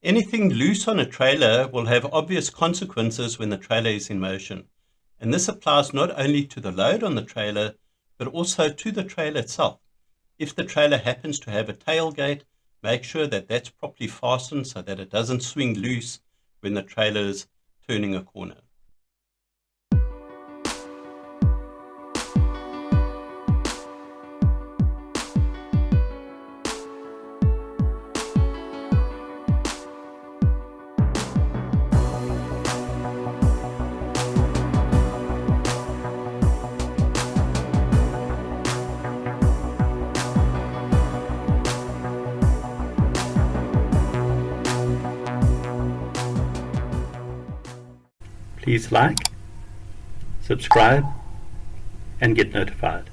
Anything loose on a trailer will have obvious consequences when the trailer is in motion. And this applies not only to the load on the trailer, but also to the trailer itself. If the trailer happens to have a tailgate, make sure that that's properly fastened so that it doesn't swing loose when the trailer is turning a corner. Please like, subscribe, and get notified.